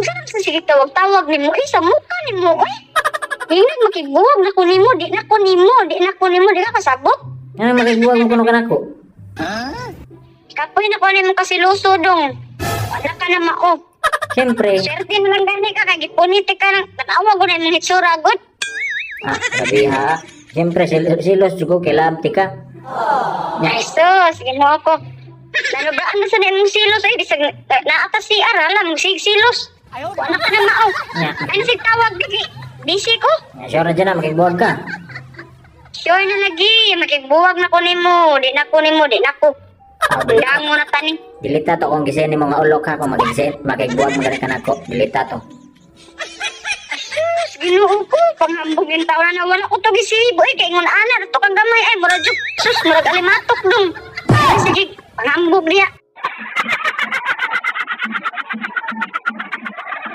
sarap sa sige tawag-tawag nimo sa mukha nimo oy. Ingrid makigbuwag na kunimo, di na kunimo, di ka kasabot. Ano makigbuwag mo kuno kanako? Kapoy na kunin mo kasi luso dong. Wala ka na mao. Siyempre. Swerte na lang gani ka, kaya gipuniti ka ng tanawa ko na yung hitsura, good. Sabi ha. Siyempre, silos ko kailangan ka. Ay sus, ginawa ko. Nanubaan na sa na mong silos, ay di sa naatas si Arala, mong silos. Wala ka na mao. Ano si tawag, busy ko? Sure na dyan na, makigbuwag ka. Sure na lagi, makigbuwag na kunin mo, di na ko. Dang mo na tani. Dilita to kung gisin ni mga ulok ha, kung makigbuwag mo na rin kanako. Dilita to. Sus, ginoo ko, panghambugin tao na wala ko to gisibo, kay ngun ana, ito kang gamay, ay, murag juk, sus, murag alimatok dong. Ay, sige, panghambog niya.